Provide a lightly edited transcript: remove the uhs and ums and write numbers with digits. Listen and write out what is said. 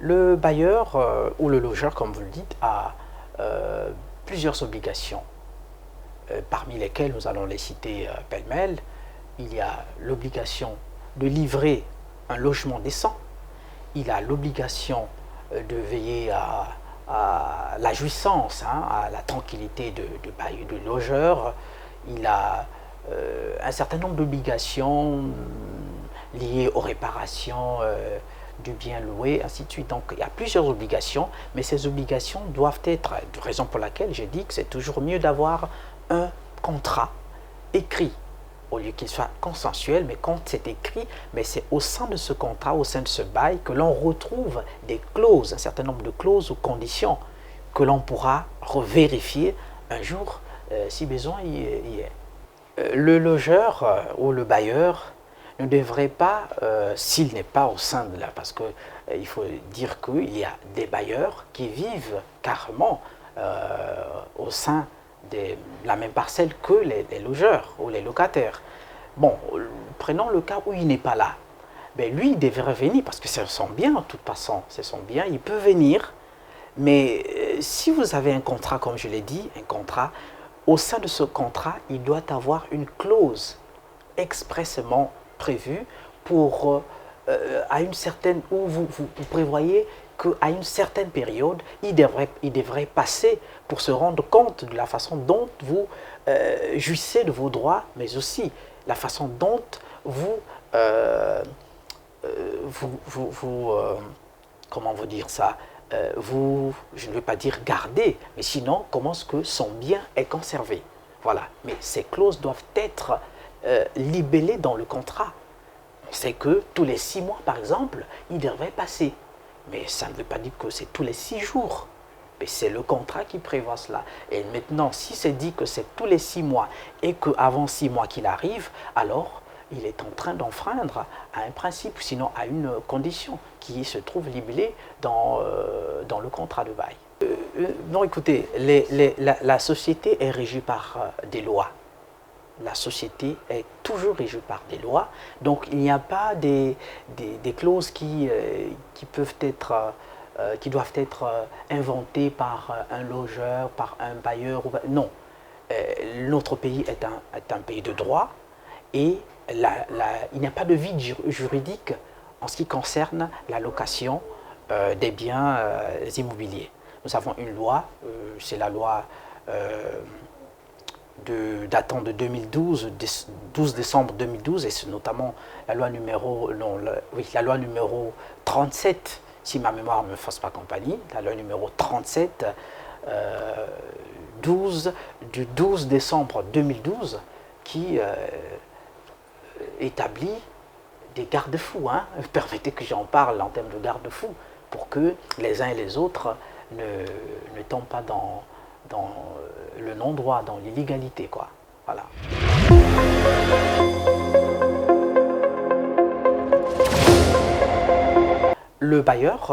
Le bailleur ou le logeur, comme vous le dites, a plusieurs obligations, parmi lesquelles nous allons les citer pêle-mêle. Il y a l'obligation de livrer un logement décent, il a l'obligation de veiller à la jouissance, à la tranquillité de logeur, il a un certain nombre d'obligations liées aux réparations du bien loué, ainsi de suite. Donc il y a plusieurs obligations, mais ces obligations doivent être, raison pour laquelle j'ai dit que c'est toujours mieux d'avoir un contrat écrit, au lieu qu'il soit consensuel, mais quand c'est écrit, mais c'est au sein de ce contrat, au sein de ce bail, que l'on retrouve des clauses, un certain nombre de clauses ou conditions que l'on pourra revérifier un jour si besoin y est. Le logeur ou le bailleur ne devrait pas, s'il n'est pas au sein de la... Parce qu'il faut dire qu'il y a des bailleurs qui vivent carrément au sein de la même parcelle que les logeurs ou les locataires. Bon, prenons le cas où il n'est pas là. Ben, lui, il devrait venir parce que c'est son bien, de toute façon, c'est son bien, il peut venir. Mais si vous avez un contrat, comme je l'ai dit, un contrat, au sein de ce contrat, il doit avoir une clause expressément prévue pour, à une certaine, où vous prévoyez qu'à une certaine période, il devrait passer pour se rendre compte de la façon dont vous jouissez de vos droits, mais aussi la façon dont vous, comment vous dire ça, je ne veux pas dire garder, mais sinon, comment est-ce que son bien est conservé. Voilà. Mais ces clauses doivent être libellées dans le contrat. On sait que tous les 6 mois, par exemple, il devrait passer. Mais ça ne veut pas dire que c'est tous les 6 jours. Mais c'est le contrat qui prévoit cela. Et maintenant, si c'est dit que c'est tous les 6 mois et qu'avant 6 mois qu'il arrive, alors il est en train d'enfreindre à un principe, sinon à une condition qui se trouve libellée dans le contrat de bail. Non, écoutez, la société est régie par des lois. La société est toujours régie par des lois, donc il n'y a pas des clauses qui peuvent être, qui doivent être inventées par un logeur, par un bailleur. Non, notre pays est un pays de droit et il n'y a pas de vide juridique en ce qui concerne la location des biens immobiliers. Nous avons une loi, c'est la loi datant de 2012, 12 décembre 2012, et c'est notamment la loi numéro, la loi numéro 37, si ma mémoire ne me fasse pas compagnie, la loi numéro 37, du 12 décembre 2012, qui établit des garde-fous. Permettez que j'en parle en termes de garde-fous, pour que les uns et les autres ne tombent pas dans le non-droit, dans l'illégalité, quoi. Voilà. Le bailleur